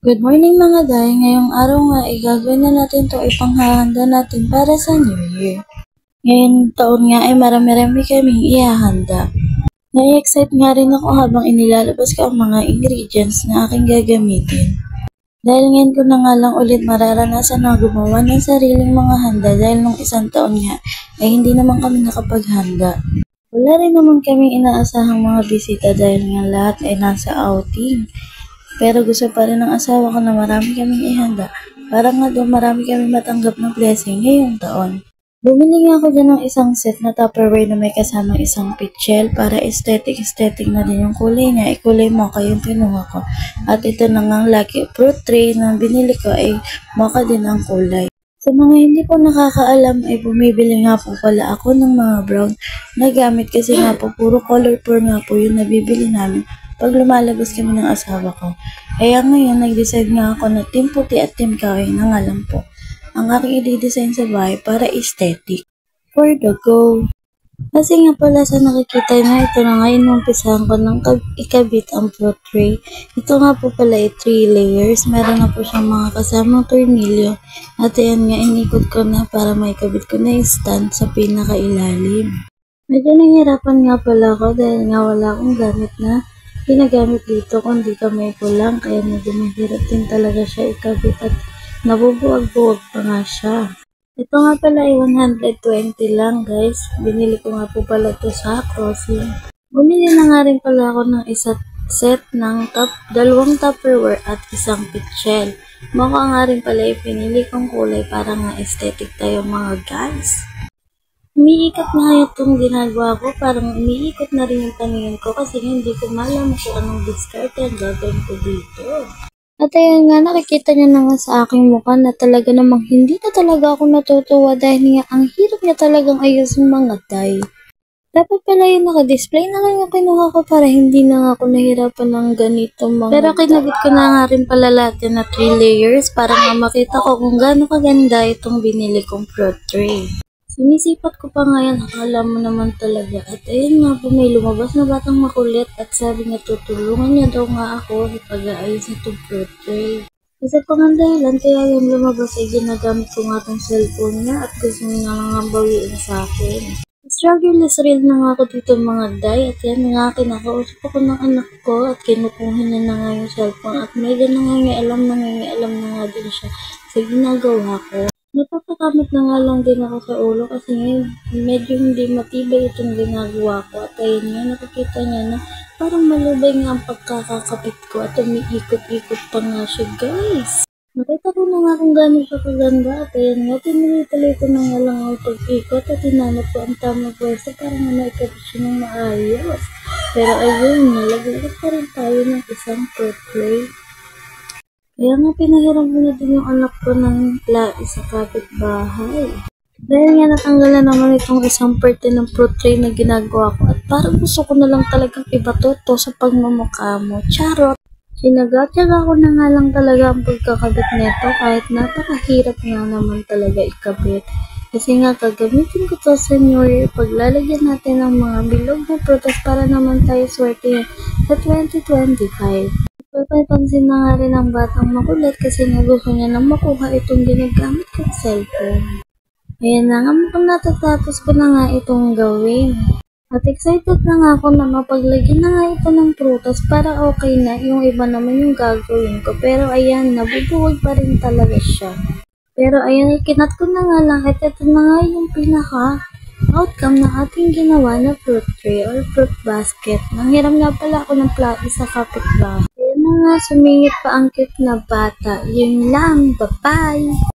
Good morning mga day! Ngayong araw nga ay gagawin na natin itong ipanghahanda natin para sa New Year. Ngayong taon nga ay marami-rami kaming ihahanda. Nai-excite nga rin ako habang inilalabas ko ang mga ingredients na aking gagamitin. Dahil ngayon ko na nga lang ulit mararanasan na gumawa ng sariling mga handa dahil nung isang taon nga ay hindi naman kami nakapaghanda. Wala rin naman kaming inaasahang mga bisita dahil nga lahat ay nasa outing. Pero gusto pa rin ng asawa ko na marami kaming ihanda para nga doon marami kaming matanggap ng blessing ngayong taon. Bumili nga ako dyan ng isang set na Tupperware na may kasamang isang pitchel para aesthetic na din yung kulay niya. Kulay mocha yung kinuha ko. At ito na nga lucky fruit tray na binili ko ay mocha din ang kulay. Sa mga hindi po nakakaalam ay bumibili nga po pala ako ng mga brown na gamit kasi nga po puro color pure nga po yung nabibili namin pag lumalabas kami ng asawa ko. Kaya ngayon, nag-decide nga ako na team puti at team kahoy na nga lang po ang aking i-design sa bahay para aesthetic. For the go! Kasi nga pala sa nakikita na ito na nga inumpisahan ko ng ikabit ang fruit tray. Ito nga po pala ay 3 layers. Meron na po siyang mga kasamang tornilyo. At ayan nga, inikot ko na para maikabit ko na yung stand sa pinakailalim. Medyo nahihirapan nga pala ako dahil nga wala akong gamit na ginagamit dito kundi kamay ko lang, kaya medyo mahirap din talaga siya ikabit at nabubuwag-buwag pa nga siya. Ito nga pala ay 120 lang guys. Binili ko nga po pala ito sa crossing. Bumili na nga rin pala ako ng isa't set ng dalawang Tupperware at isang pitchel. Mukha nga rin pala yung pinili kong kulay para nga aesthetic tayo mga guys. Umiikot na itong ginagawa ko, parang umiikot na rin yung paningin ko kasi hindi ko malaman kung anong discard ang gagawin ko dito. At ayan nga, nakikita niya na nga sa aking mukha na talaga namang hindi na talaga ako natutuwa dahil nga ang hirap niya talagang ayusin mga tay. Dapat pala yung naka-display na lang yung kinuha ko para hindi na nga ako nahirapan ng ganito mga Pero kinabit ko na nga rin pala lahat na 3 layers para nga makita ko kung gaano kaganda itong binili kong fruit tray. Sinisipat ko pa nga yan, akala mo naman talaga. At ayun nga po, may lumabas na batang makulit at sabi nga tutulungan niya daw nga ako sa pag-aayos nitong fruit tray. Isa pa nga dahilan kaya yung lumabas ay ginagamit ko nga tong cellphone niya at gusto niya nga bawiin sa akin. Struggle is real na nga ako dito mga day at yan nga kinakausap ako ng anak ko at kinukuha niya na nga yung cellphone at medyo nangangialam na nga din siya sa ginagawa ko. Napapakamit na nga lang din ako sa ulo kasi ngayon medyo hindi matibay itong ginagawa ko at ayun nga nakikita niya na parang malubay nga ang pagkakakapit ko at umiikot-ikot pa nga siya guys. Nakita ko na nga kung gano'n siya kaganda at ayun nga tinuloy ko na nga lang ang pag-ikot at hinanap ko ang tamang pwesto para nga naikabit siya ng maayos. Pero ayun, nalaglag pa rin tayo ng isang fruit tray. Kaya nga pinahiram ko na din yung anak ko ng lais sa kapitbahay. Dahil nga natanggalan naman itong isang parte ng fruit tray na ginagawa ko at parang gusto ko na lang talagang ibatuto sa pagmamukha mo. Charot! Sinagatyaga ko na nga lang talaga ang pagkakabit nito kahit napakahirap nga naman talaga ikabit. Kasi nga gagamitin ko to sa New Year paglalagyan natin ng mga bilog na prutas para naman tayo swerte sa 2025. Papansin na nga rin ang batang makulit kasi nga gusto niya na makuha itong ginagamit kong cellphone. Ayan na nga, mukhang natatapos ko na nga itong gawin. At excited na nga ako na mapaglagyan na nga ito ng prutas para okay na, yung iba naman yung gagawin ko. Pero ayan, nabubuwag pa rin talaga siya. Pero ayan, ikinat ko na nga lang at ito na nga yung pinaka outcome ng ating ginawa na fruit tray or fruit basket. Nanghiram nga pala ako ng plati sa kapitbahay. Ayan na nga, sumingit pa ang cute na bata. Yun lang, bye-bye!